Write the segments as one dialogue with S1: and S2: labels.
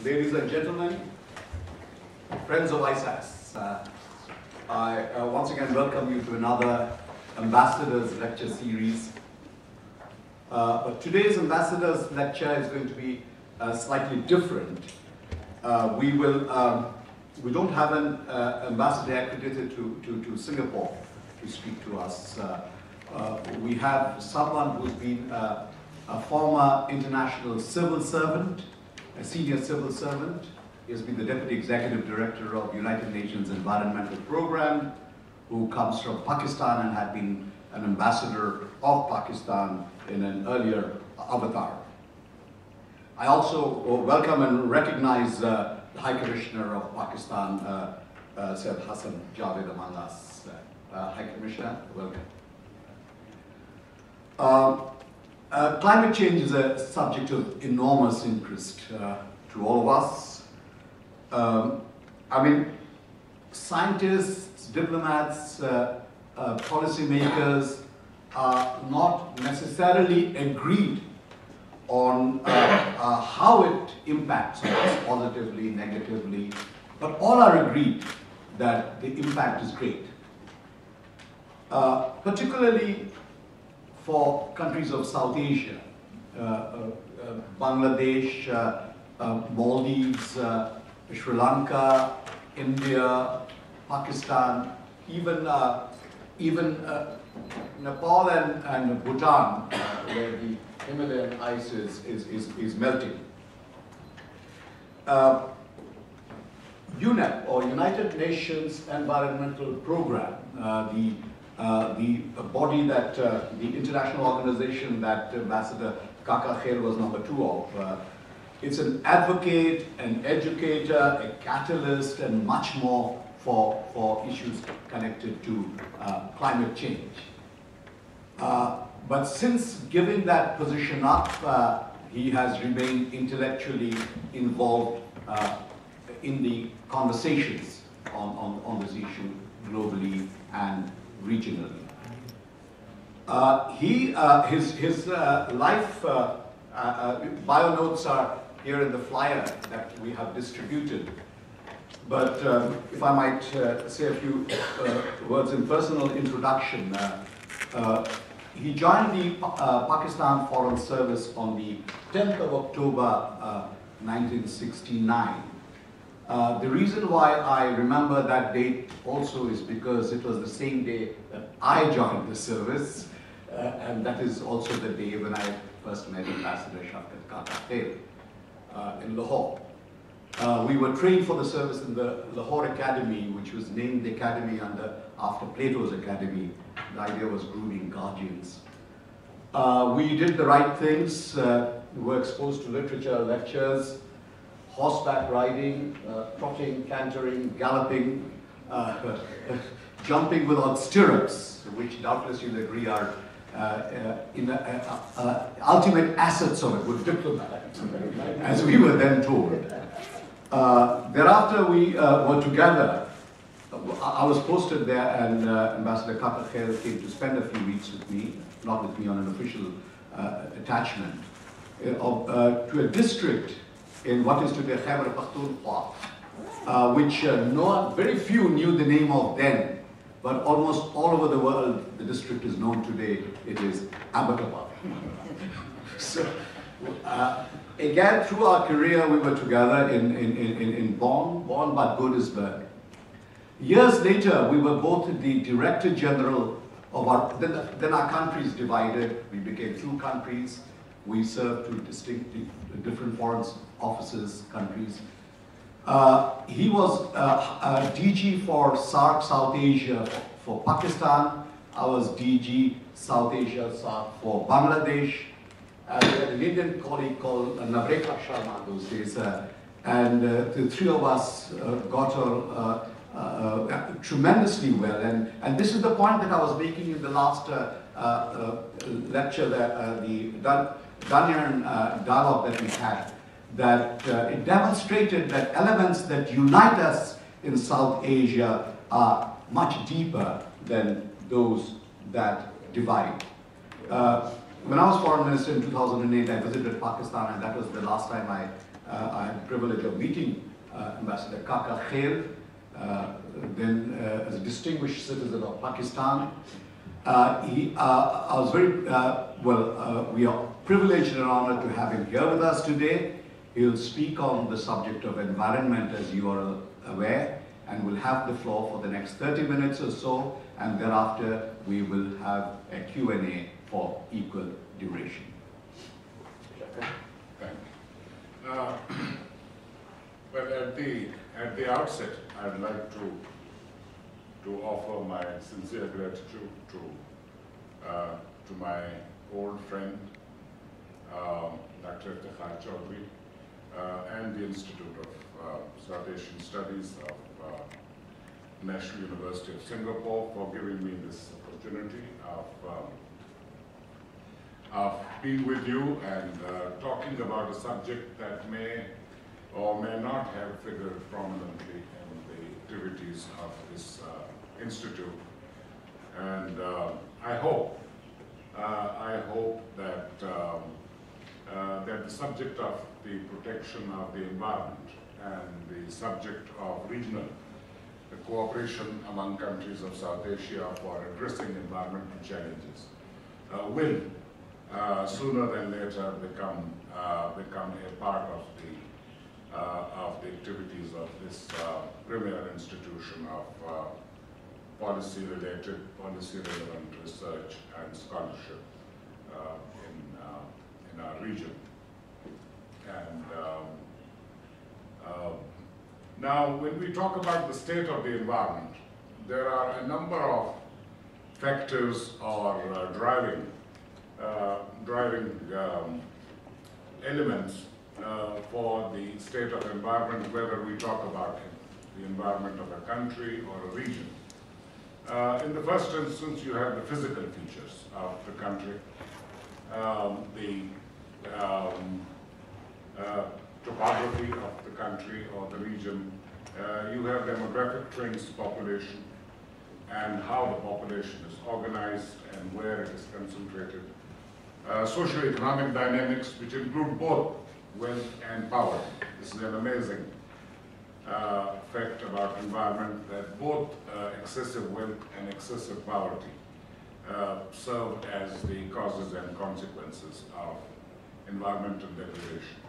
S1: Ladies and gentlemen, friends of ISAS, I once again welcome you to another Ambassadors Lecture Series. But today's Ambassadors Lecture is going to be slightly different. We don't have an ambassador accredited to Singapore to speak to us. We have someone who's been a former international civil servant, a senior civil servant. He has been the Deputy Executive Director of United Nations Environmental Program, who comes from Pakistan and had been an ambassador of Pakistan in an earlier avatar. I also welcome and recognize the High Commissioner of Pakistan, Sayyid Hassan Javed among us. High Commissioner, welcome. Climate change is a subject of enormous interest to all of us. I mean, scientists, diplomats, policymakers are not necessarily agreed on how it impacts us positively, negatively, but all are agreed that the impact is great. Particularly for countries of South Asia, Bangladesh, Maldives, Sri Lanka, India, Pakistan, even Nepal and Bhutan, where the Himalayan ice is melting. UNEP, or United Nations Environmental Program, the body that, the international organization that Ambassador Kakakhel was #2 of. It's an advocate, an educator, a catalyst, and much more for issues connected to climate change. But since giving that position up, he has remained intellectually involved in the conversations on this issue globally and regionally. His life bio notes are here in the flyer that we have distributed. But if I might say a few words in personal introduction, he joined the Pakistan Foreign Service on the 10th of October 1969. The reason why I remember that date also is because it was the same day that I joined the service, and that is also the day when I first met Ambassador Shafqat Kakakhel in Lahore. We were trained for the service in the Lahore Academy, which was named the academy after Plato's Academy. The idea was grooming guardians. We did the right things. We were exposed to literature, lectures, horseback riding, trotting, cantering, galloping, jumping without stirrups, which doubtless you'll agree are ultimate assets of a good diplomat, as we were then told. Thereafter, we were together. I was posted there, and Ambassador Kakakhel came to spend a few weeks with me, not with me on an official attachment, to a district in what is today Khyber Pakhtunkhwa, which very few knew the name of then, but almost all over the world, the district is known today. It is Abbottabad. So, again, through our career, we were together in Bonn, Bad Godesberg. Years later, we were both the Director General of our, then our countries divided. We became two countries. We served two distinctly different foreign offices, countries. He was DG for SAARC South Asia for Pakistan. I was DG South Asia SAARC for Bangladesh. We had an Indian colleague called Navreka Sharma those days. And the three of us got on tremendously well. And this is the point that I was making in the last lecture, the Danyan dialogue that we had, that it demonstrated that elements that unite us in South Asia are much deeper than those that divide. when I was foreign minister in 2008, I visited Pakistan, and that was the last time I had the privilege of meeting Ambassador Kakakhel, then as a distinguished citizen of Pakistan. I was very, we are privileged and honored to have him here with us today. He will speak on the subject of environment, as you are aware, and will have the floor for the next 30 minutes or so, and thereafter we will have a Q&A for equal duration.
S2: Thank you. Well, at the outset, I'd like to offer my sincere gratitude to my old friend, Dr. Iftikhar Chaudhry, and the Institute of South Asian Studies of National University of Singapore for giving me this opportunity of being with you and talking about a subject that may or may not have figured prominently in the activities of this institute. And I hope that that the subject of the protection of the environment and the subject of regional cooperation among countries of South Asia for addressing environmental challenges will sooner than later become a part of the activities of this premier institution of policy-relevant research and scholarship in our region. And now, when we talk about the state of the environment, there are a number of factors or driving elements for the state of environment, whether we talk about the environment of a country or a region. In the first instance, you have the physical features of the country, topography of the country or the region. You have demographic trends, population, and how the population is organized and where it is concentrated. Socioeconomic dynamics, which include both wealth and power. This is an amazing fact about environment, that both excessive wealth and excessive poverty serve as the causes and consequences of environmental degradation.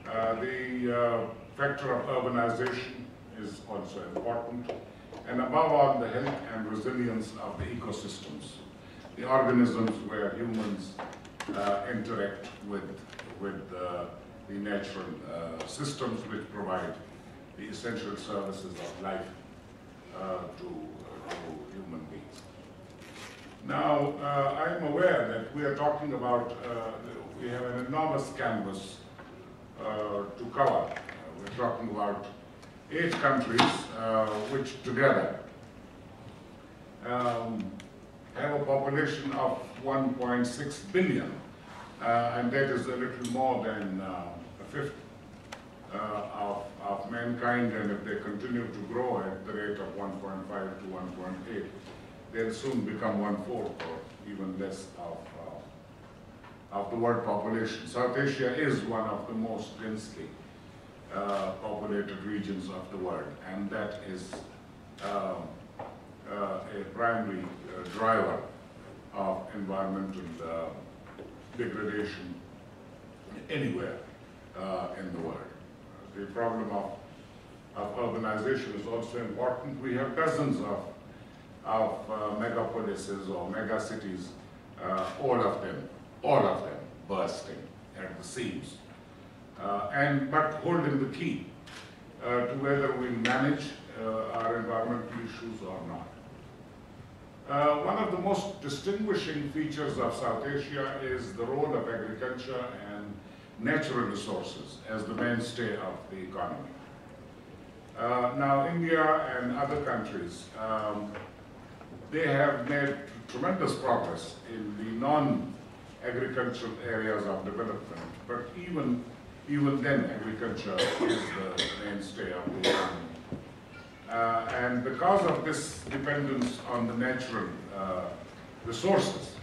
S2: The factor of urbanization is also important, and above all, the health and resilience of the ecosystems, the organisms where humans interact with the natural systems which provide the essential services of life to human beings. Now, I'm aware that we are talking about, we have an enormous canvas to cover. We're talking about 8 countries which together have a population of 1.6 billion, and that is a little more than a fifth of mankind, and if they continue to grow at the rate of 1.5 to 1.8, they'll soon become 1/4 or even less of the world population. South Asia is one of the most densely populated regions of the world, and that is a primary driver of environmental degradation anywhere in the world. The problem of urbanization is also important. We have dozens of megapolises or megacities, all of them bursting at the seams, but holding the key to whether we manage our environmental issues or not. One of the most distinguishing features of South Asia is the role of agriculture and natural resources as the mainstay of the economy. Now, India and other countries, they have made tremendous progress in the non-agricultural areas of development, but even then, agriculture is the mainstay of the economy. And because of this dependence on the natural resources,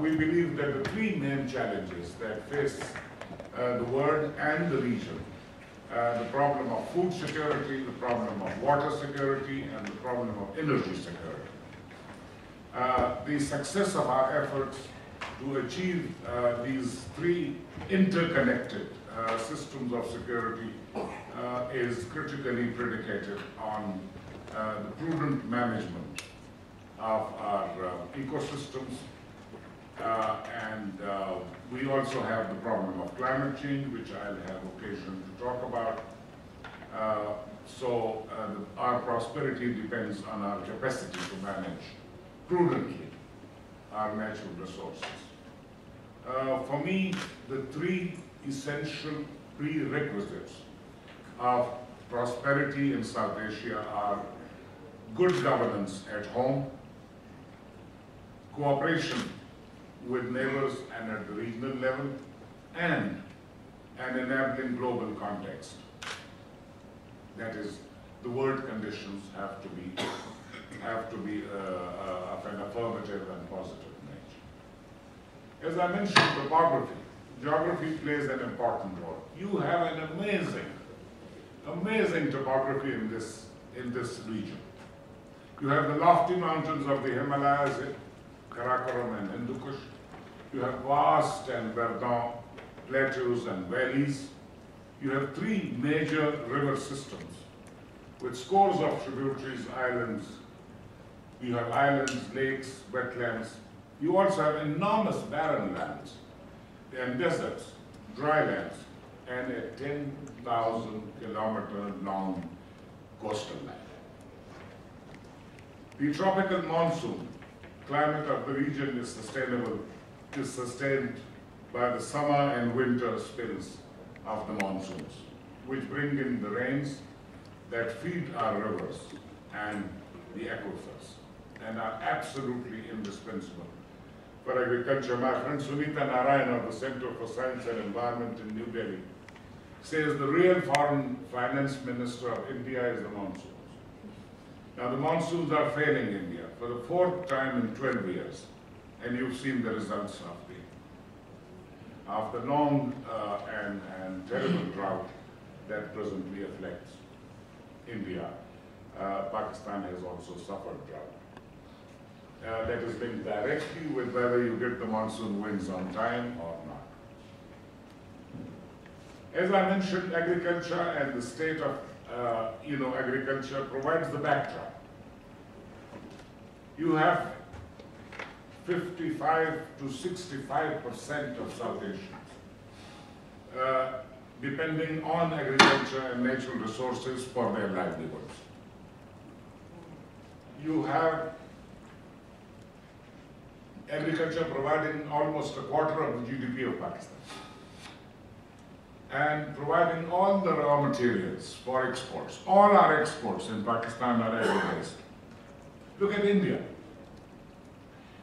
S2: we believe that the three main challenges that face the world and the region, the problem of food security, the problem of water security, and the problem of energy security. The success of our efforts to achieve these three interconnected systems of security is critically predicated on the prudent management of our ecosystems. We also have the problem of climate change, which I'll have occasion to talk about. Our prosperity depends on our capacity to manage prudently our natural resources. For me, the three essential prerequisites of prosperity in South Asia are good governance at home, cooperation with neighbors and at the regional level, and an enabling global context. That is, the world conditions have to be of an affirmative and positive nature. As I mentioned, topography. Geography plays an important role. You have an amazing topography in this region. You have the lofty mountains of the Himalayas, Karakoram and Hindu Kush. You have vast and verdant plateaus and valleys. You have three major river systems with scores of tributaries, islands. You have islands, lakes, wetlands. You also have enormous barren lands and deserts, dry lands, and a 10,000 kilometer long coastal line. The tropical monsoon climate of the region is sustained by the summer and winter spills of the monsoons, which bring in the rains that feed our rivers and the aquifers, and are absolutely indispensable for agriculture. My friend Sunita Narayan of the Center for Science and Environment in New Delhi says the real foreign finance minister of India is the monsoons. Now the monsoons are failing India for the fourth time in 12 years, and you've seen the results of the long and terrible drought that presently afflicts India. Pakistan has also suffered drought. That is linked directly with whether you get the monsoon winds on time or not. As I mentioned, agriculture and the state of agriculture provides the backdrop. You have 55 to 65% of South Asians depending on agriculture and natural resources for their livelihoods. You have agriculture providing almost a quarter of the GDP of Pakistan and providing all the raw materials for exports. All our exports in Pakistan are agri-based. Look at India.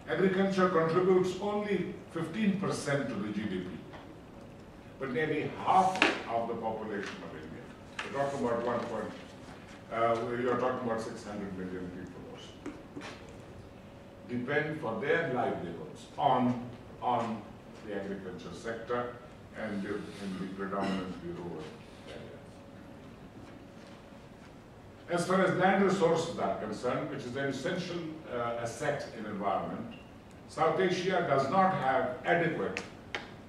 S2: Agriculture contributes only 15% to the GDP, but nearly half of the population of India. You're talking about 600 million people or so, depend for their livelihoods on the agriculture sector and live in the predominantly rural areas. As far as land resources are concerned, which is an essential asset in environment, South Asia does not have adequate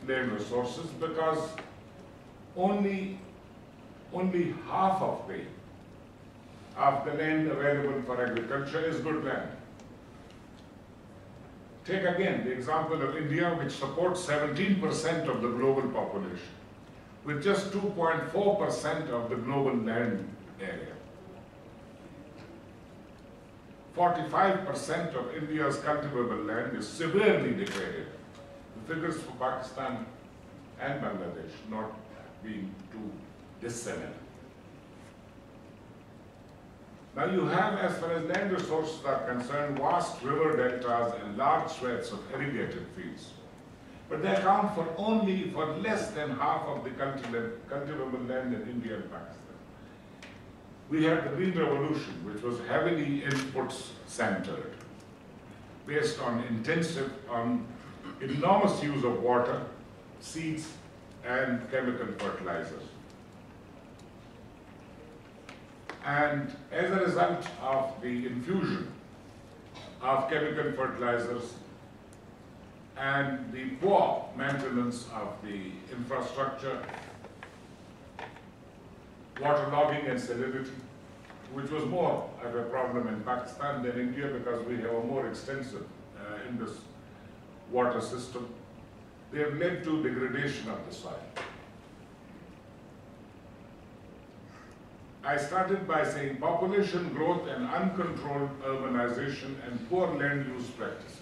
S2: land resources because only half of the land available for agriculture is good land. Take again the example of India, which supports 17% of the global population, with just 2.4% of the global land area. 45% of India's cultivable land is severely degraded. The figures for Pakistan and Bangladesh not being too dissimilar. Now you have, as far as land resources are concerned, vast river deltas and large swathes of irrigated fields. But they account for less than half of the cultivable land in India and Pakistan. We had the Green Revolution, which was heavily inputs centered, based on enormous use of water, seeds, and chemical fertilizers. And as a result of the infusion of chemical fertilizers and the poor maintenance of the infrastructure, waterlogging and salinity, which was more of a problem in Pakistan than India because we have a more extensive Indus water system, they have led to degradation of the soil. I started by saying population growth and uncontrolled urbanization and poor land use practices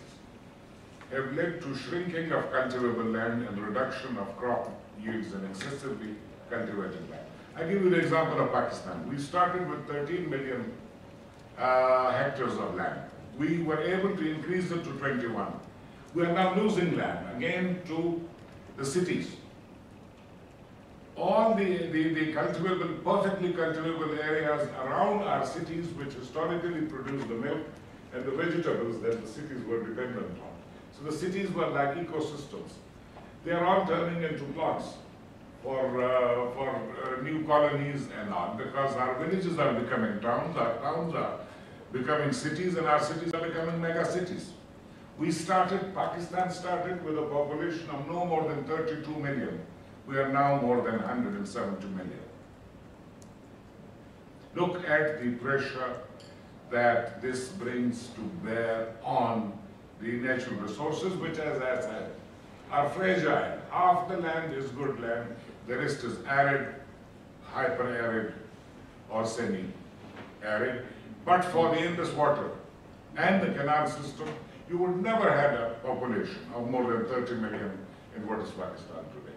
S2: have led to shrinking of cultivable land and reduction of crop yields in excessively cultivated land. I give you the example of Pakistan. We started with 13 million hectares of land. We were able to increase it to 21. We are now losing land again to the cities. All the cultivable, perfectly cultivable areas around our cities, which historically produced the milk and the vegetables that the cities were dependent on. So the cities were like ecosystems. They are all turning into plots for new colonies and all, because our villages are becoming towns, our towns are becoming cities, and our cities are becoming mega cities. Pakistan started with a population of no more than 32 million. We are now more than 170 million. Look at the pressure that this brings to bear on the natural resources, which, as I said, are fragile. Half the land is good land, the rest is arid, hyper-arid, or semi-arid. But for the Indus water and the canal system, you would never have a population of more than 30 million in what is Pakistan today.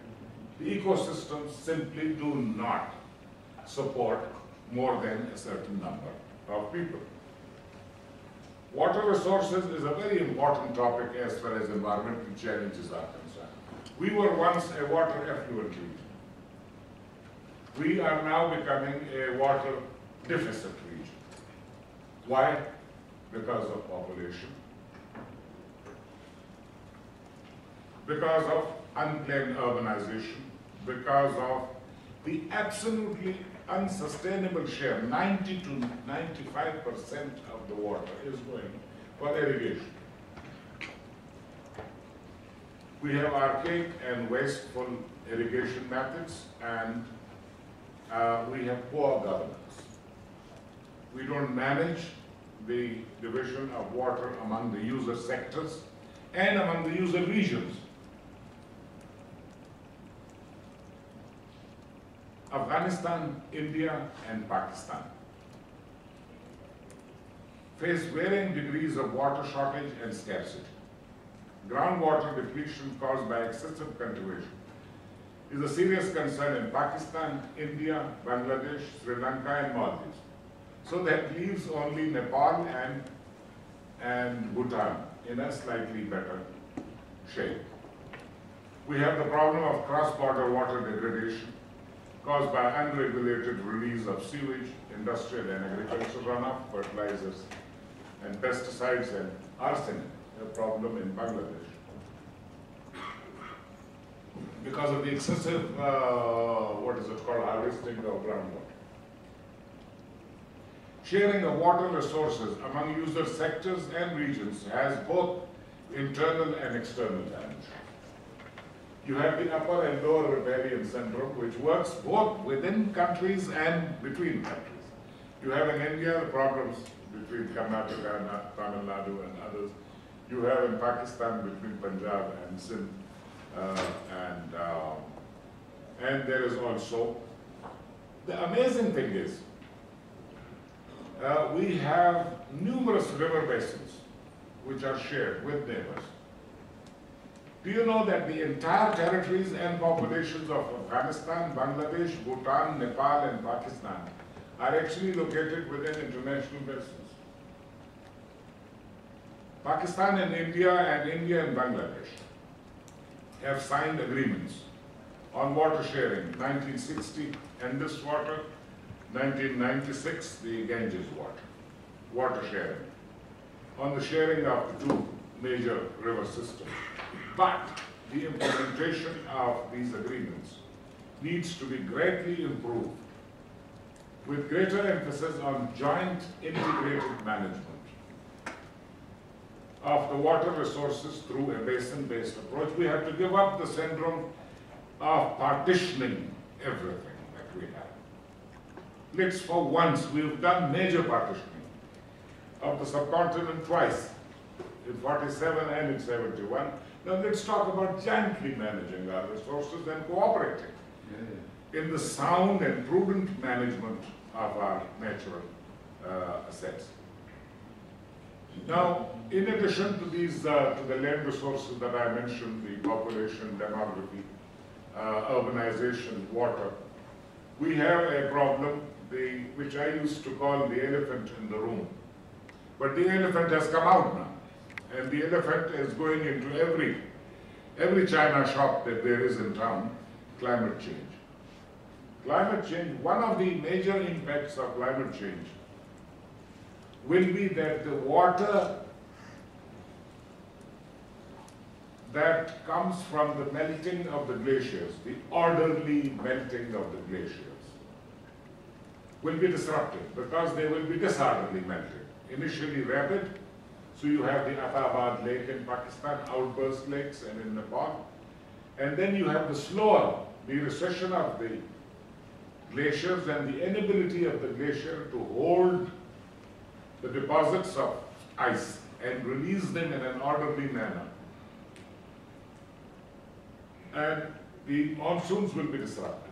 S2: The ecosystems simply do not support more than a certain number of people. Water resources is a very important topic as far as environmental challenges are concerned. We were once a water effluent region. We are now becoming a water deficit region. Why? Because of population, because of unplanned urbanization, because of the absolutely unsustainable share, 90 to 95% of the water is going for irrigation. We have archaic and wasteful irrigation methods, and we have poor governance. We don't manage the division of water among the user sectors and among the user regions. Afghanistan, India, and Pakistan face varying degrees of water shortage and scarcity. Groundwater depletion caused by excessive cultivation is a serious concern in Pakistan, India, Bangladesh, Sri Lanka, and Maldives. So that leaves only Nepal and Bhutan in a slightly better shape. We have the problem of cross-border water degradation caused by unregulated release of sewage, industrial and agricultural runoff, fertilizers and pesticides, and arsenic, a problem in Bangladesh. Because of the excessive, harvesting of groundwater. Sharing of water resources among user sectors and regions has both internal and external damage. You have the upper and lower riparian syndrome, which works both within countries and between countries. You have in India the problems between Karnataka and Tamil Nadu and others. You have in Pakistan between Punjab and Sindh, and there is also, the amazing thing is, we have numerous river basins which are shared with neighbors. Do you know that the entire territories and populations of Afghanistan, Bangladesh, Bhutan, Nepal, and Pakistan are actually located within international basins? Pakistan and India and Bangladesh have signed agreements on water sharing. 1960, Indus water. 1996, the Ganges water sharing. On the sharing of the two major river systems. But the implementation of these agreements needs to be greatly improved with greater emphasis on joint integrated management of the water resources through a basin-based approach. We have to give up the syndrome of partitioning everything that we have. Let's, for once, we've done major partitioning of the subcontinent twice, in 47 and in 71. Now let's talk about jointly managing our resources and cooperating in the sound and prudent management of our natural assets. Now, in addition to these, to the land resources that I mentioned, the population, demography, urbanization, water, we have a problem, which I used to call the elephant in the room. But the elephant has come out now, and the elephant is going into every China shop that there is in town: climate change. Climate change, one of the major impacts of climate change will be that the water that comes from the melting of the glaciers, the orderly melting of the glaciers, will be disrupted because they will be disorderly melted. Initially rapid, so you have the Athabad Lake in Pakistan, outburst lakes, and in Nepal. And then you have the slower, the recession of the glaciers and the inability of the glacier to hold the deposits of ice and release them in an orderly manner. And the monsoons will be disrupted.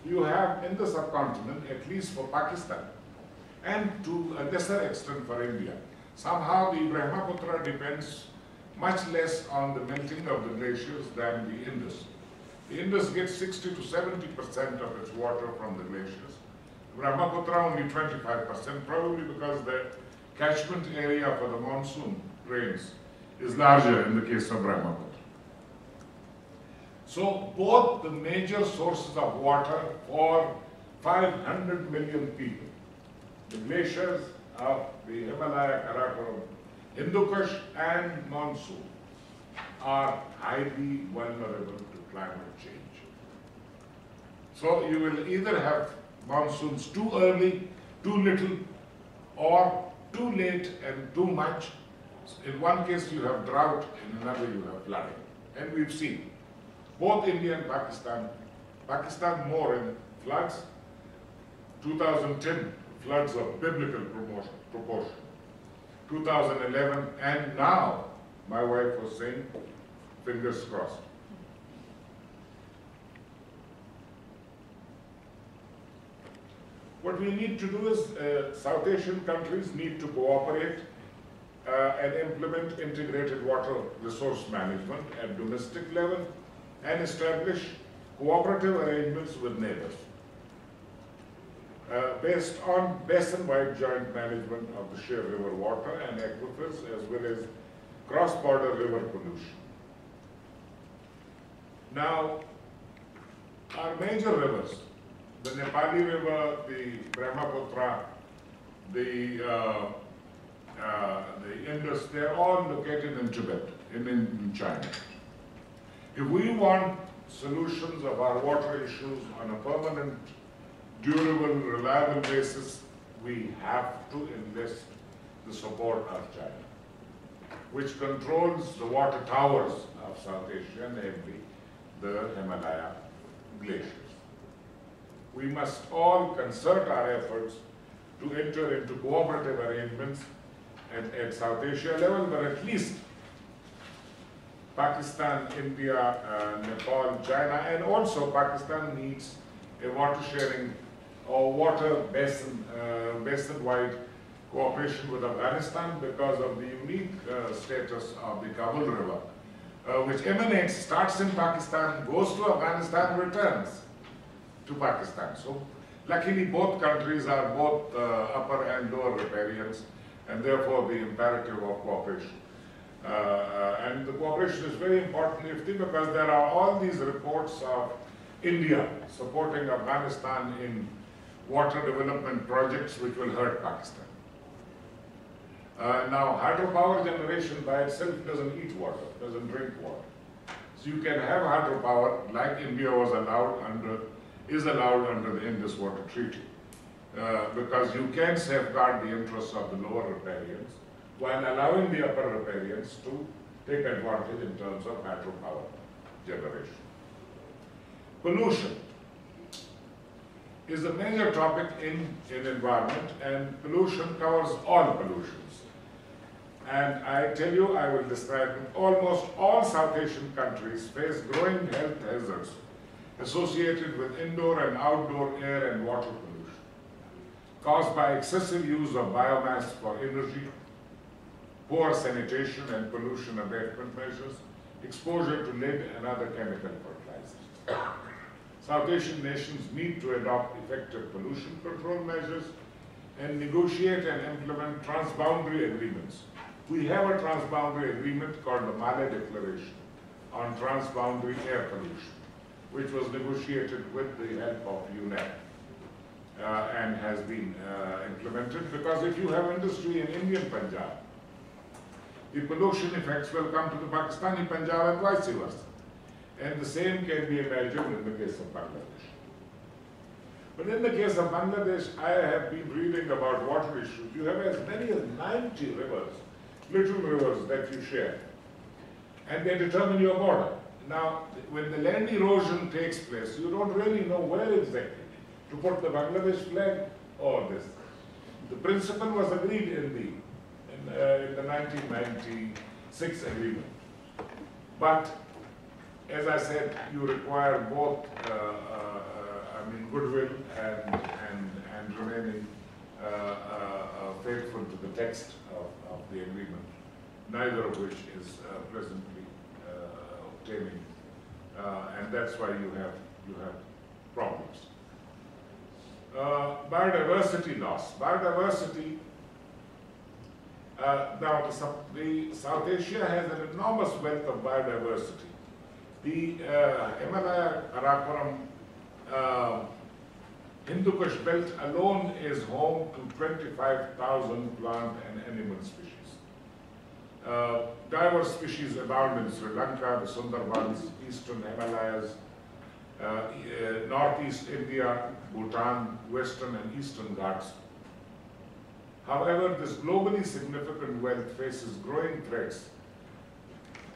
S2: You have in the subcontinent, at least for Pakistan, and to a lesser extent for India, somehow the Brahmaputra depends much less on the melting of the glaciers than the Indus. The Indus gets 60 to 70% of its water from the glaciers. Brahmaputra only 25%, probably because the catchment area for the monsoon rains is larger in the case of Brahmaputra. So both the major sources of water for 500 million people, the glaciers of the Himalaya, Karakoram, Hindu Kush and monsoon, are highly vulnerable to climate change. So you will either have monsoons too early, too little, or too late and too much. In one case you have drought, in another you have flooding. And we've seen both India and Pakistan more in floods, 2010 floods of biblical proportion, 2011, and now, my wife was saying, fingers crossed. What we need to do is, South Asian countries need to cooperate and implement integrated water resource management at domestic level and establish cooperative arrangements with neighbors based on basin-wide joint management of the sheer river water and aquifers, as well as cross-border river pollution. Now, our major rivers, the Nepali River, the Brahmaputra, the Indus, they're all located in Tibet, in China. If we want solutions of our water issues on a permanent, durable, reliable basis, we have to enlist the support of China, which controls the water towers of South Asia, namely the Himalaya glaciers. We must all concert our efforts to enter into cooperative arrangements at South Asia level, but at least Pakistan, India, Nepal, China, and also Pakistan needs a water sharing or water basin-wide cooperation with Afghanistan because of the unique status of the Kabul River, which starts in Pakistan, goes to Afghanistan, returns to Pakistan. So luckily both countries are both upper and lower riparians, and therefore the imperative of cooperation. And the cooperation is very important because there are all these reports of India supporting Afghanistan in water development projects which will hurt Pakistan. Now, hydropower generation by itself doesn't eat water, doesn't drink water. So you can have hydropower like India was is allowed under the Indus Water Treaty, because you can safeguard the interests of the lower riparians while allowing the upper riparians to take advantage in terms of hydropower generation. Pollution is a major topic in environment, and pollution covers all pollutions. And I tell you, I will describe it. Almost all South Asian countries face growing health hazards associated with indoor and outdoor air and water pollution, caused by excessive use of biomass for energy, poor sanitation and pollution abatement measures, exposure to lead and other chemical fertilizers. South Asian nations need to adopt effective pollution control measures and negotiate and implement transboundary agreements. We have a transboundary agreement called the Male Declaration on transboundary air pollution, which was negotiated with the help of UNEP and has been implemented, because if you have industry in Indian Punjab, the pollution effects will come to the Pakistani Punjab and vice versa. And the same can be imagined in the case of Bangladesh. But in the case of Bangladesh, I have been reading about water issues. You have as many as 90 rivers, little rivers that you share, and they determine your border. Now, when the land erosion takes place, you don't really know where exactly to put the Bangladesh flag or this. The principle was agreed in the 1996 agreement. But as I said, you require both, goodwill and remaining faithful to the text of the agreement, neither of which is presently obtaining, and that's why you have problems. Biodiversity loss. Biodiversity. Now, the South Asia has an enormous wealth of biodiversity. The Himalaya Karakoram Hindu Kush belt alone is home to 25,000 plant and animal species. Diverse species abound in Sri Lanka, the Sundarbans, eastern Himalayas, northeast India, Bhutan, western and eastern Ghats. However, this globally significant wealth faces growing threats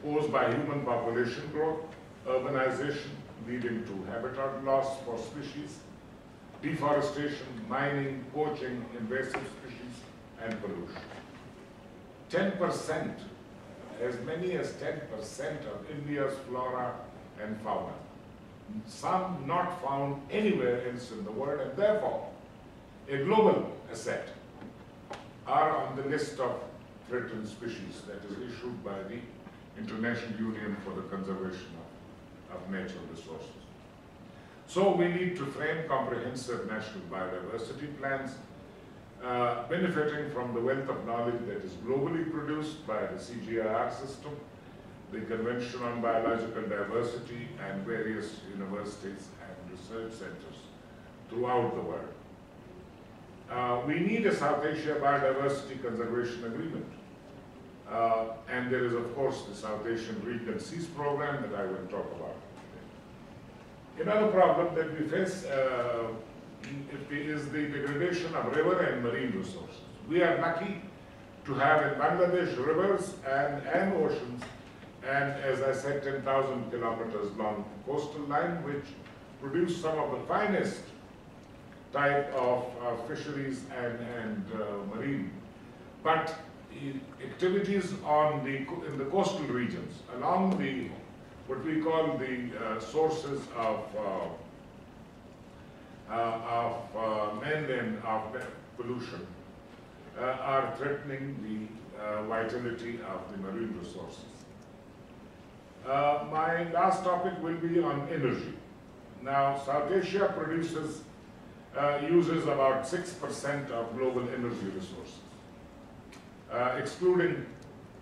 S2: posed by human population growth, urbanization leading to habitat loss for species, deforestation, mining, poaching, invasive species, and pollution. 10%, as many as 10% of India's flora and fauna, some not found anywhere else in the world, and therefore a global asset, are on the list of threatened species that is issued by the International Union for the Conservation of Natural Resources. So we need to frame comprehensive national biodiversity plans, benefiting from the wealth of knowledge that is globally produced by the CGIAR system, the Convention on Biological Diversity, and various universities and research centers throughout the world. We need a South Asia Biodiversity Conservation Agreement. And there is, of course, the South Asian Reef and Seas program that I will talk about. Another problem that we face is the degradation of river and marine resources. We are lucky to have in Bangladesh rivers and oceans, and as I said, 10,000 kilometers long coastal line, which produce some of the finest type of fisheries and marine. But activities in the coastal regions, along the what we call the sources of mainland of pollution, are threatening the vitality of the marine resources. My last topic will be on energy. Now, South Asia uses about 6% of global energy resources, excluding,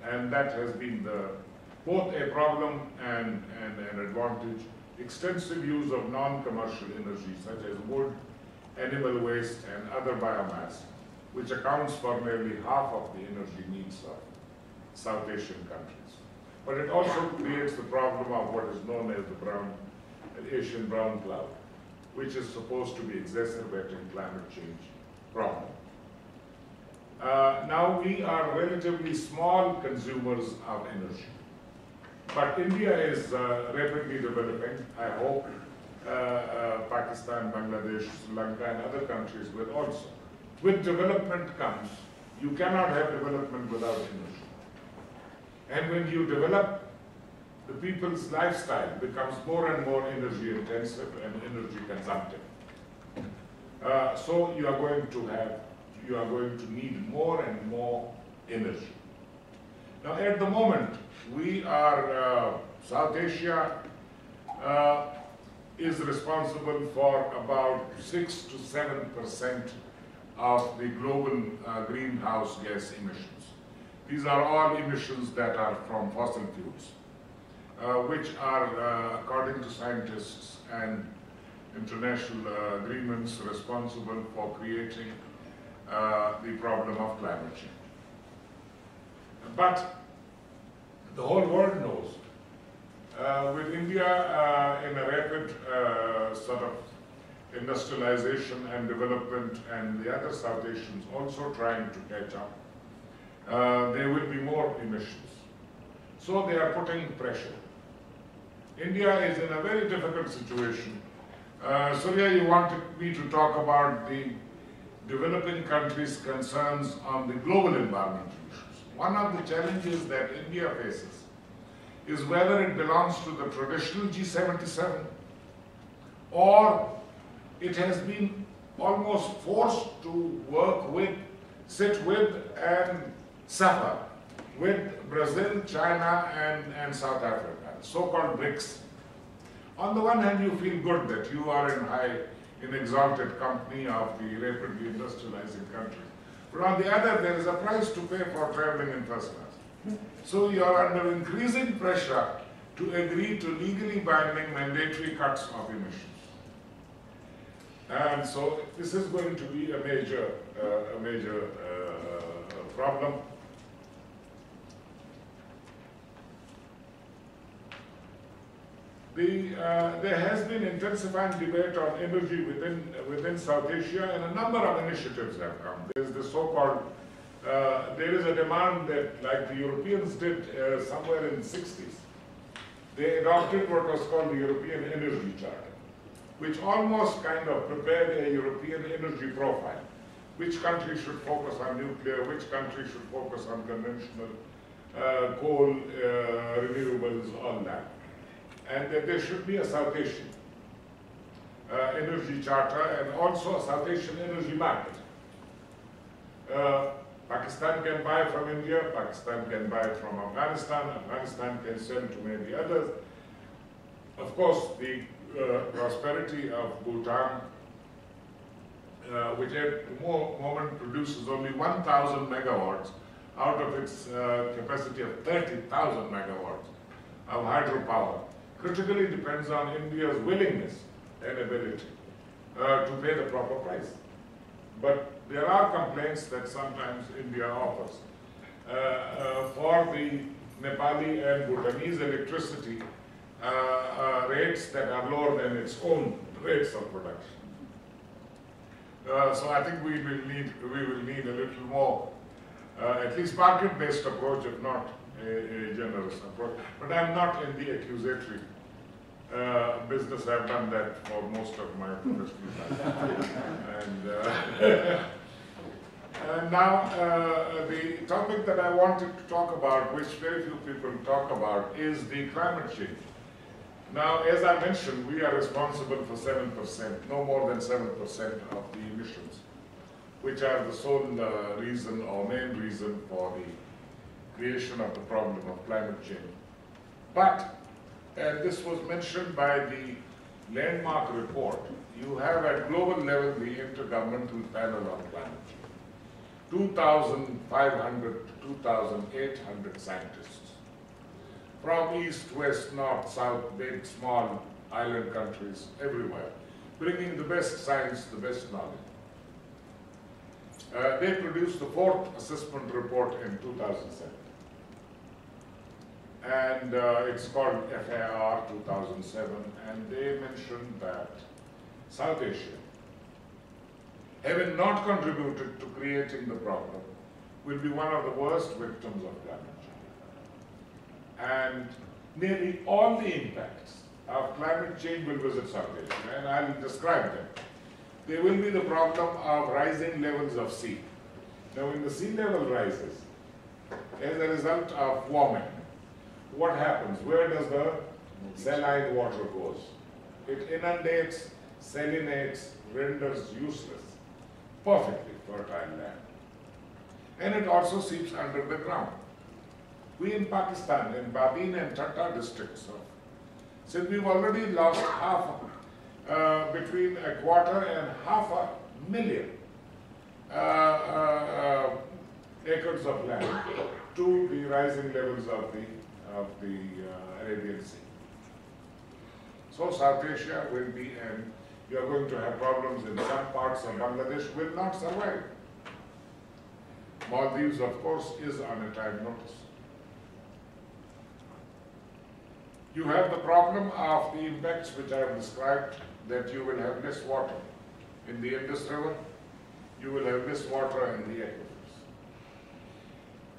S2: and that has been both a problem and an advantage, extensive use of non-commercial energy such as wood, animal waste, and other biomass, which accounts for nearly half of the energy needs of South Asian countries. But it also creates the problem of what is known as the Asian brown cloud, which is supposed to be exacerbating climate change problem. Now we are relatively small consumers of energy, but India is rapidly developing. I hope Pakistan, Bangladesh, Sri Lanka and other countries will also. With development comes, you cannot have development without energy. And when you develop, the people's lifestyle becomes more and more energy intensive and energy consumptive. So you are going to need more and more energy. Now at the moment, we are, South Asia is responsible for about 6 to 7% of the global greenhouse gas emissions. These are all emissions that are from fossil fuels, which are, according to scientists and international agreements, responsible for creating the problem of climate change. But the whole world knows, with India in a rapid sort of industrialization and development, and the other South Asians also trying to catch up, there will be more emissions. So they are putting pressure. India is in a very difficult situation. Surya, you wanted me to talk about the developing countries' concerns on the global environmental issues. One of the challenges that India faces is whether it belongs to the traditional G77 or it has been almost forced to work with, sit with and suffer with Brazil, China and South Africa, so-called BRICS. On the one hand, you feel good that you are in exalted company of the rapidly industrializing countries. But on the other, there is a price to pay for traveling in first class. So you are under increasing pressure to agree to legally binding mandatory cuts of emissions. And so this is going to be a major problem. There has been intensifying debate on energy within South Asia, and a number of initiatives have come. There is the so-called, there is a demand that, like the Europeans did somewhere in the 60s, they adopted what was called the European Energy Charter, which almost kind of prepared a European energy profile. Which country should focus on nuclear, which country should focus on conventional, coal, renewables, all that. And that there should be a South Asian energy charter and also a South Asian energy market. Pakistan can buy from India, Pakistan can buy from Afghanistan, Afghanistan can sell to maybe others. Of course, the prosperity of Bhutan, which at the moment produces only 1,000 megawatts out of its capacity of 30,000 megawatts of hydropower, critically depends on India's willingness and ability to pay the proper price. But there are complaints that sometimes India offers for the Nepali and Bhutanese electricity rates that are lower than its own rates of production. So I think we will need a little more, at least market-based approach, if not a generous approach. But I'm not in the accusatory business. I've done that for most of my professional life. And now the topic that I wanted to talk about, which very few people talk about, is the climate change. Now, as I mentioned, we are responsible for 7%, no more than 7% of the emissions, which are the sole reason or main reason for the creation of the problem of climate change. But, and this was mentioned by the landmark report, you have at global level the Intergovernmental Panel on Climate Change. 2,500 to 2,800 scientists from east, west, north, south, big, small, island countries, everywhere, bringing the best science, the best knowledge. They produced the 4th assessment report in 2007. And it's called FAR 2007, and they mentioned that South Asia, having not contributed to creating the problem, will be one of the worst victims of climate change. And nearly all the impacts of climate change will visit South Asia, and I'll describe them. There will be the problem of rising levels of sea. Now, when the sea level rises, as a result of warming, what happens? Where does the saline water goes? It inundates, salinates, renders useless perfectly fertile land. And it also seeps under the ground. We in Pakistan, in Babin and Tata districts, since we've already lost between 250,000 and 500,000 acres of land to the rising levels of the Arabian Sea. So South Asia will be, and you are going to have problems in some parts of Bangladesh will not survive. Maldives, of course, is on a time notice. You have the problem of the impacts which I have described, that you will have less water in the Indus River, you will have less water in the aquifers.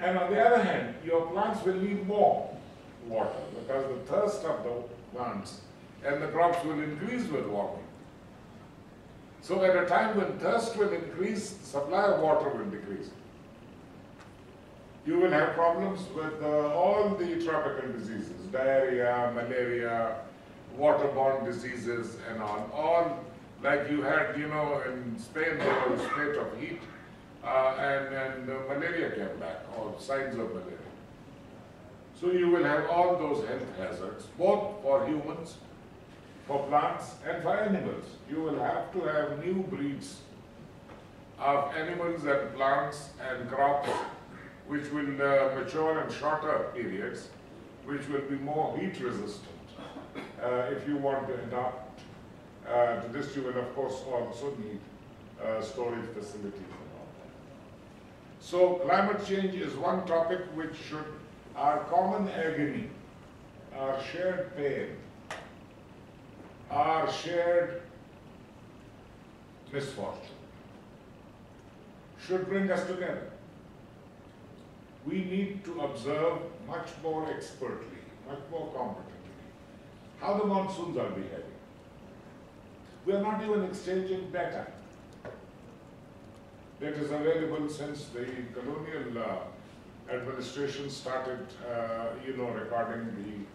S2: And on the other hand, your plants will need more water because the thirst of the plants and the crops will increase with warming. So at a time when thirst will increase, the supply of water will decrease. You will have problems with all the tropical diseases, diarrhea, malaria, waterborne diseases and all like you had, in Spain there was a spate of heat and malaria came back, or signs of malaria. So you will have all those health hazards, both for humans, for plants and for animals. You will have to have new breeds of animals and plants and crops which will mature in shorter periods, which will be more heat resistant. If you want to adapt to this, you will of course also need storage facilities and all that. So climate change is one topic which should, our common agony, our shared pain, our shared misfortune should bring us together. We need to observe much more expertly, much more competently, how the monsoons are behaving. We are not even exchanging data that is available since the colonial administration started, recording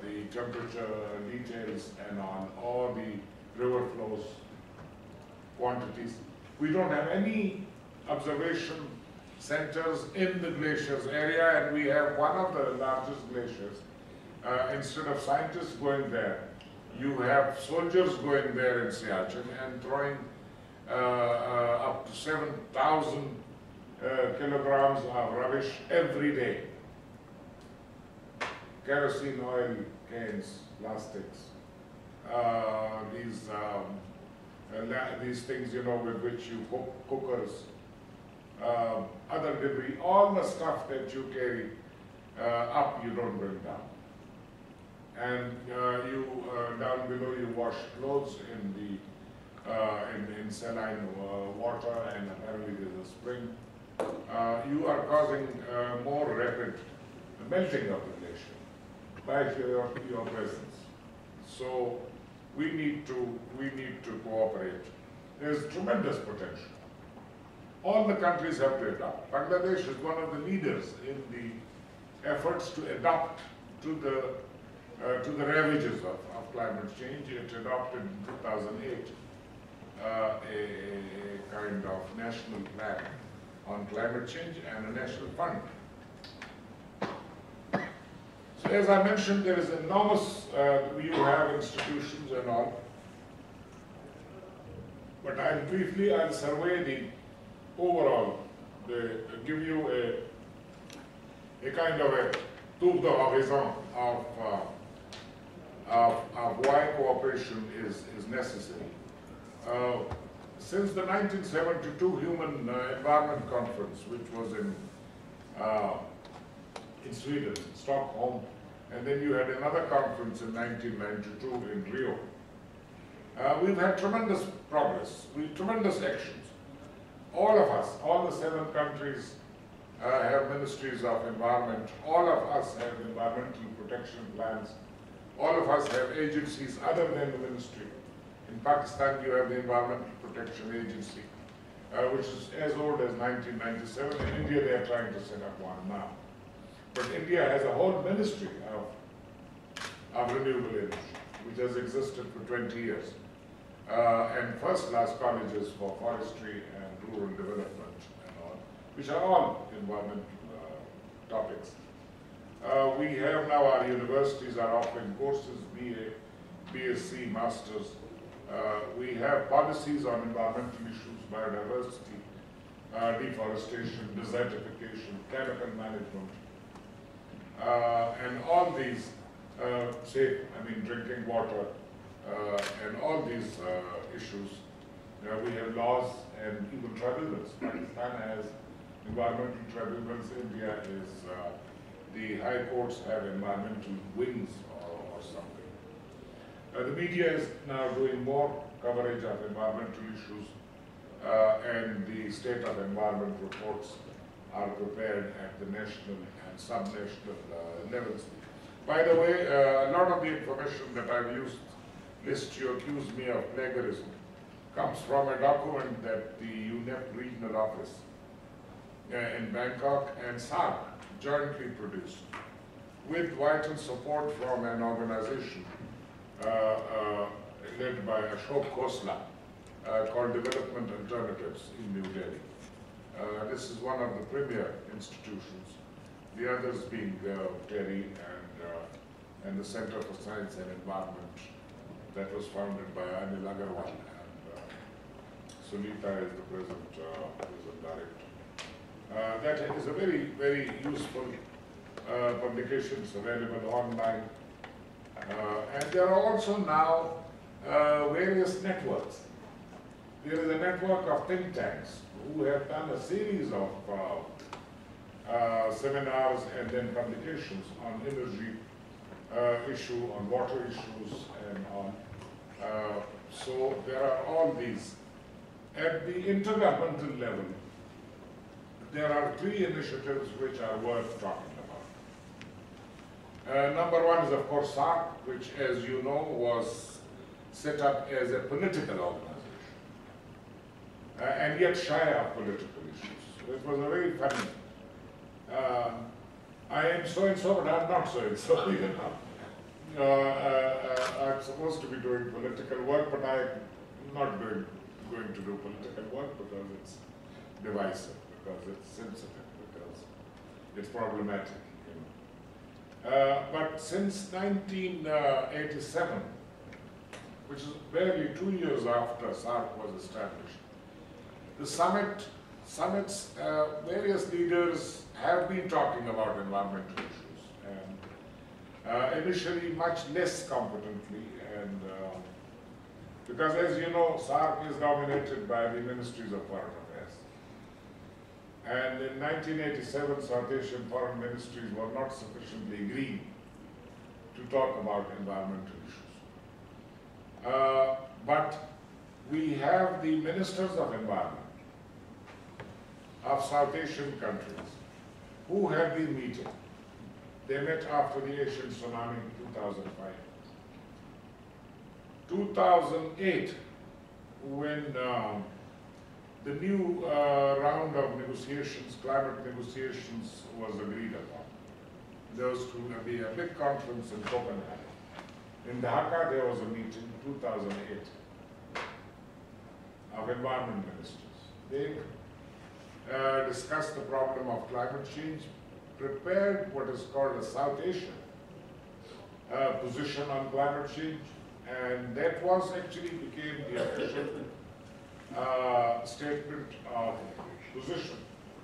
S2: the temperature details and on all the river flows, quantities. We don't have any observation centers in the glaciers area, and we have one of the largest glaciers. Instead of scientists going there, you have soldiers going there in Siachen and throwing up to 7,000 kilograms of rubbish every day. Kerosene oil cans, plastics, these things, with which you cook cookers, other debris, all the stuff that you carry up, you don't bring down. And down below you wash clothes in saline water, and apparently there's a spring. You are causing more rapid melting of the glacier by your presence. So we need to cooperate. There's tremendous potential. All the countries have to adopt. Bangladesh is one of the leaders in the efforts to adapt to the ravages of climate change. It adopted in 2008 a kind of national plan on climate change and a national fund. So as I mentioned, there is enormous, you have institutions and all, but I'll survey the overall, give you a kind of a tour d'horizon of why cooperation is necessary. since the 1972 Human Environment Conference, which was in Sweden, Stockholm, and then you had another conference in 1992 in Rio. We've had tremendous progress, tremendous actions. All of us, all the 7 countries have ministries of environment. All of us have environmental protection plans. All of us have agencies other than the ministry. In Pakistan, you have the Environmental Protection Agency, which is as old as 1997. In India, they are trying to set up one now. But India has a whole ministry of renewable energy, which has existed for 20 years. And first-class colleges for forestry and rural development and all, which are all environmental topics. We have now, our universities are offering courses, BA, BSc, Masters. We have policies on environmental issues, biodiversity, deforestation, desertification, chemical management, and all these, drinking water, and all these issues. We have laws and even tribunals. Pakistan has environmental tribunals. India is, the high courts have environmental wings or something. The media is now doing more coverage of environmental issues, and the state of environment reports are prepared at the national and sub-national levels. By the way, a lot of the information that I've used, lest you accuse me of plagiarism, comes from a document that the UNEP regional office in Bangkok and SARC jointly produced, with vital support from an organization led by Ashok Khosla, called Development Alternatives in New Delhi. This is one of the premier institutions, the others being TERI and the Center for Science and Environment that was founded by Anil Agarwal, and Sunita is the present director. That is a very, very useful publication. It's available online. And there are also now various networks. There is a network of think tanks who have done a series of seminars and then publications on energy issue, on water issues, and on. So there are all these. At the intergovernmental level, there are 3 initiatives which are worth talking about. Number 1 is, of course, SARC, which, as you know, was set up as a political organization, and yet shy of political issues. It was a very funny, I am so-and-so, but I'm not so-and-so, you know. I'm supposed to be doing political work, but I'm not going to do political work because it's divisive, because it's sensitive, because it's problematic. You know. But since 1987, which is barely 2 years after SARC was established, the summits, various leaders have been talking about environmental issues, and initially much less competently, and because, as you know, SARC is dominated by the Ministries of Foreign Affairs. And in 1987, South Asian foreign ministries were not sufficiently green to talk about environmental issues. But we have the ministers of environment of South Asian countries who have been meeting. They met after the Asian tsunami in 2005. 2008, when the new round of negotiations, climate negotiations, was agreed upon. There was to be a big conference in Copenhagen. In Dhaka, there was a meeting in 2008 of environment ministers. They discussed the problem of climate change, prepared what is called a South Asian position on climate change, and that was actually became the official statement of position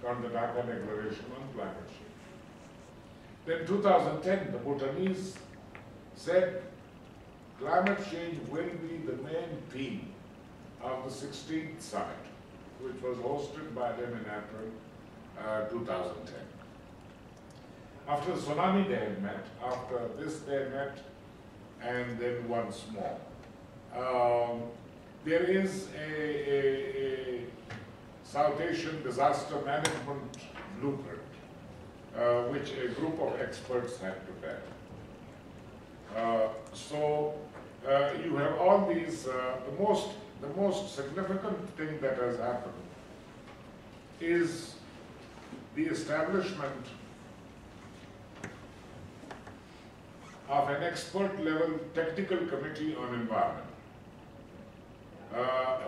S2: on the Dhaka Declaration on climate change. Then 2010, the Bhutanese said climate change will be the main theme of the 16th summit, which was hosted by them in April 2010. After the tsunami they had met, after this they met, and then once more. There is a South Asian disaster management blueprint, which a group of experts had prepared. You have all these, the most significant thing that has happened is the establishment of an expert-level technical committee on environment,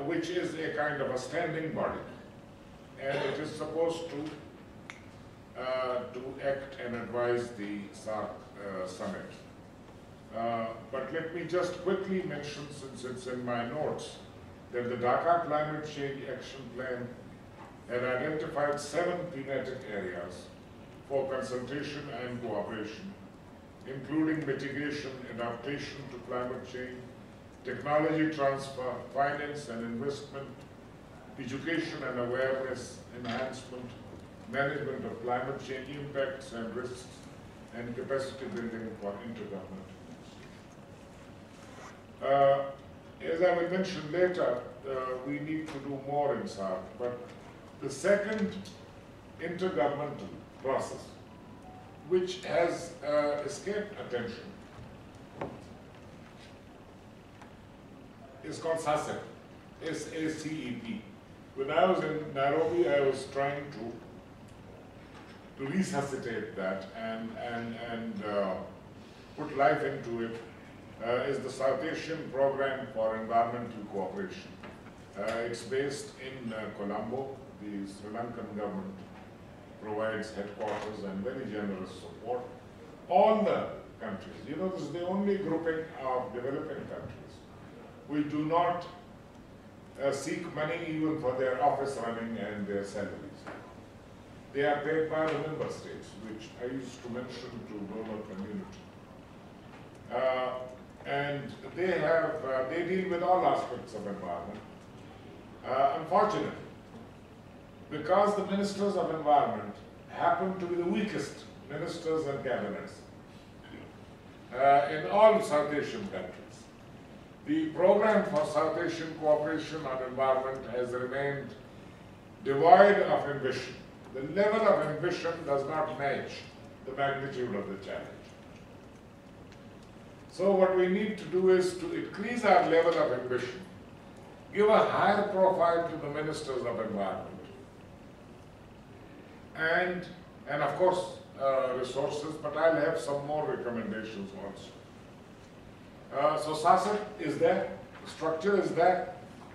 S2: which is a kind of a standing body, and it is supposed to act and advise the SARC summit. But let me just quickly mention, since it's in my notes, that the Dhaka Climate Change Action Plan had identified 7 thematic areas for consultation and cooperation, including mitigation, adaptation to climate change, technology transfer, finance and investment, education and awareness enhancement, management of climate change impacts and risks, and capacity building for intergovernmental. As I will mention later, we need to do more in SARC, but the second intergovernmental process, which has escaped attention, is called SACEP, S-A-C-E-P. When I was in Nairobi, I was trying to resuscitate that and put life into it. Is the South Asian Program for Environmental Cooperation. It's based in Colombo. The Sri Lankan government provides headquarters and very generous support. All the countries, you know, this is the only grouping of developing countries which do not seek money even for their office running and their salaries. They are paid by the member states, which I used to mention to donor community. And they deal with all aspects of environment. Unfortunately, because the ministers of environment happen to be the weakest ministers and cabinets in all South Asian countries, the program for South Asian cooperation on environment has remained devoid of ambition. The level of ambition does not match the magnitude of the challenge. So what we need to do is to increase our level of ambition, give a higher profile to the ministers of environment, and of course resources, but I'll have some more recommendations also. So SACEP is there, the structure is there.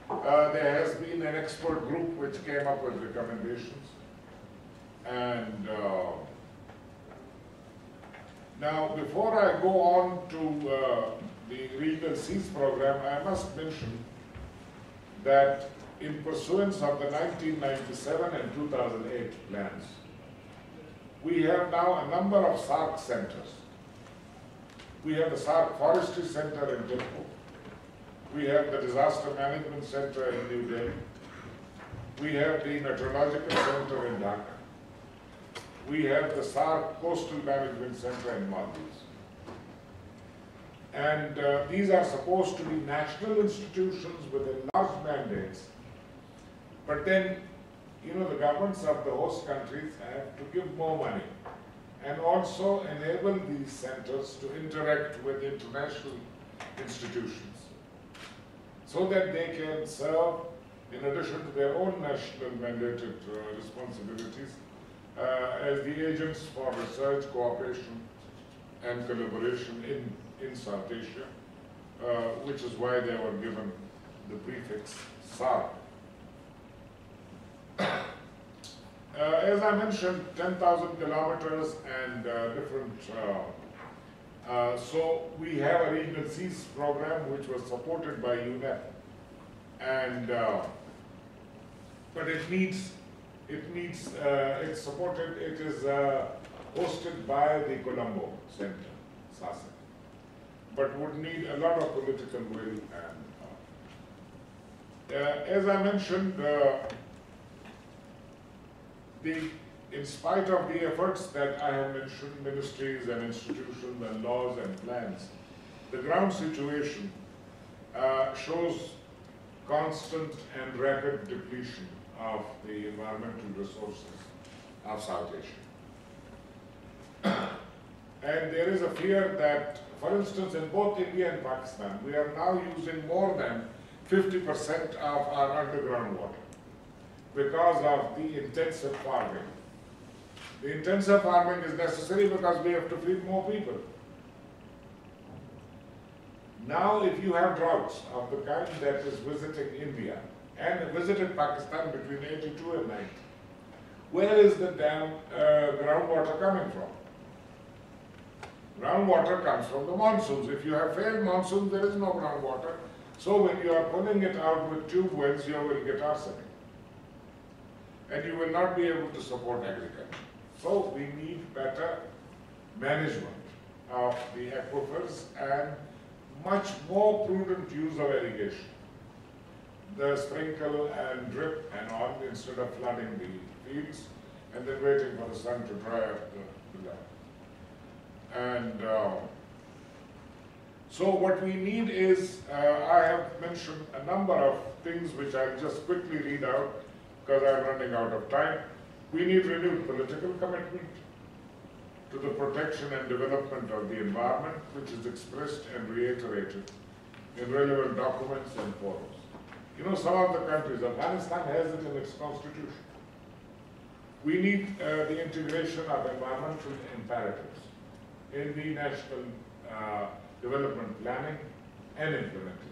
S2: There has been an expert group which came up with recommendations, and now, before I go on to the Regional Seas program, I must mention that in pursuance of the 1997 and 2008 plans, we have now a number of SARC centers. We have the SARC Forestry Center in Jaipur. We have the Disaster Management Center in New Delhi. We have the Meteorological Center in Dhaka. We have the SARC Coastal Management Center in Maldives. And these are supposed to be national institutions with large mandates. But then, you know, the governments of the host countries have to give more money and also enable these centers to interact with international institutions so that they can serve, in addition to their own national mandated responsibilities, as the agents for research, cooperation, and collaboration in South Asia, which is why they were given the prefix SARC. As I mentioned, 10,000 kilometers and different, so we have a Regional Seas program which was supported by UNEP, and but it's supported, it is hosted by the Colombo Center, SACEP, but would need a lot of political will and As I mentioned, in spite of the efforts that I have mentioned, ministries and institutions and laws and plans, the ground situation shows constant and rapid depletion of the environmental resources of South Asia. And there is a fear that, for instance, in both India and Pakistan, we are now using more than 50% of our underground water because of the intensive farming. The intensive farming is necessary because we have to feed more people. Now, if you have droughts of the kind that is visiting India and visited Pakistan between 82 and 90, where is the damn groundwater coming from? Groundwater comes from the monsoons. If you have failed monsoons, there is no groundwater. So when you are pulling it out with tube wells, you will get arsenic. And you will not be able to support agriculture. So we need better management of the aquifers and much more prudent use of irrigation. The sprinkle and drip and all instead of flooding the fields and then waiting for the sun to dry up the land. And so what we need is, I have mentioned a number of things which I'll just quickly read out because I'm running out of time. We need renewed political commitment to the protection and development of the environment, which is expressed and reiterated in relevant documents and forums. You know, some of the countries, Afghanistan has it in its constitution. We need the integration of environmental imperatives in the national development planning and implementation.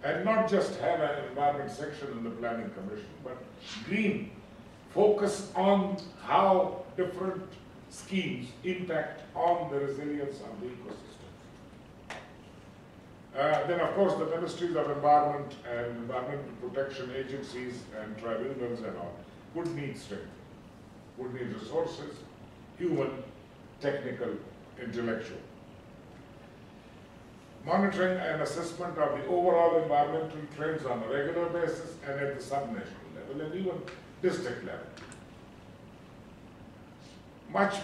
S2: And not just have an environment section in the planning commission, but green, focus on how different schemes impact on the resilience of the ecosystem. Then of course the ministries of environment and environmental protection agencies and tribunals and all would need strength, would need resources, human, technical, intellectual. Monitoring and assessment of the overall environmental trends on a regular basis and at the subnational level and even district level. Much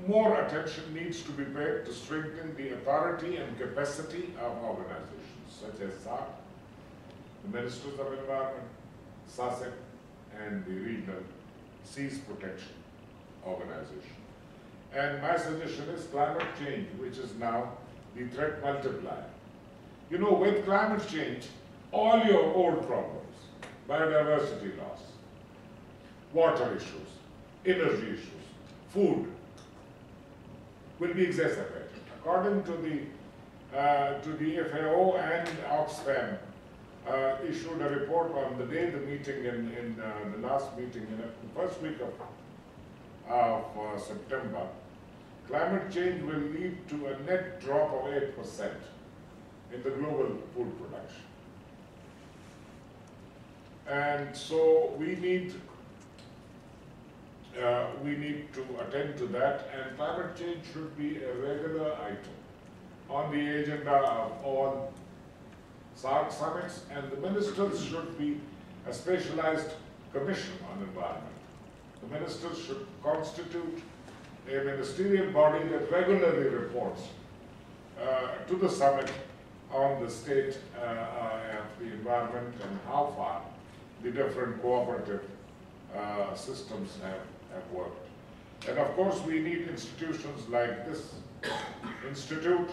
S2: more attention needs to be paid to strengthen the authority and capacity of organizations such as SAC, the Ministers of Environment, SASEC, and the Regional Seas Protection Organization. And my suggestion is climate change, which is now the threat multiplier. You know, with climate change, all your old problems, biodiversity loss, water issues, energy issues, food, will be exacerbated. According to the FAO and Oxfam issued a report on the day the meeting in the last meeting in the first week of September, climate change will lead to a net drop of 8% in the global food production. And so we need to attend to that, and climate change should be a regular item on the agenda of all SARC summits, and the ministers should be a specialized commission on environment. The ministers should constitute a ministerial body that regularly reports to the summit on the state of the environment and how far the different cooperative systems have worked. And of course we need institutions like this institute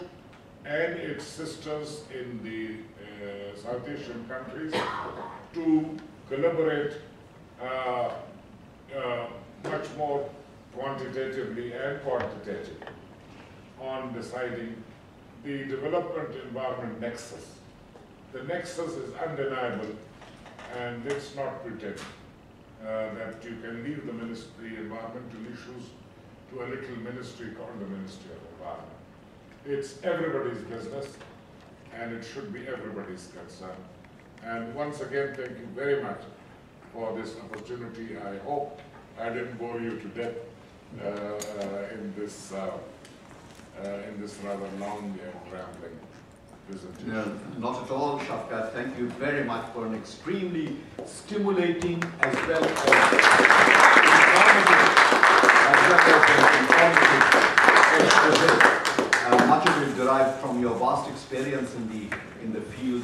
S2: and its sisters in the South Asian countries to collaborate much more quantitatively and quantitatively on deciding the development environment nexus. The nexus is undeniable, and let's not pretend that you can leave the environmental issues to a little ministry called the Ministry of Environment. It's everybody's business, and it should be everybody's concern. And once again, thank you very much for this opportunity. I hope I didn't bore you to death in this rather long and rambling presentation.
S1: No, not at all, Shafqat. Thank you very much for an extremely stimulating as well as informative expose. Much of it derived from your vast experience in the field,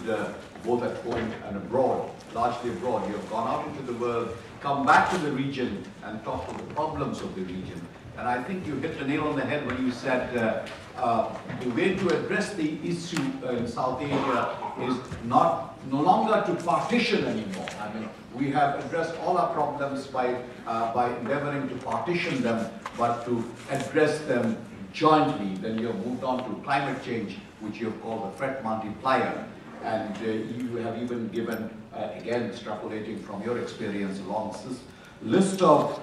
S1: both at home and abroad, largely abroad. You have gone out into the world, come back to the region, and talked to the problems of the region. And I think you hit the nail on the head when you said the way to address the issue in South Asia is no longer to partition anymore. I mean, we have addressed all our problems by endeavoring to partition them, but to address them jointly. Then you have moved on to climate change, which you have called the threat multiplier. And you have even given, again, extrapolating from your experience, a long list of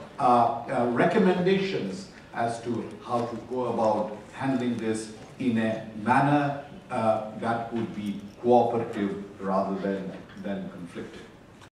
S1: recommendations as to how to go about handling this in a manner that would be cooperative rather than conflictive.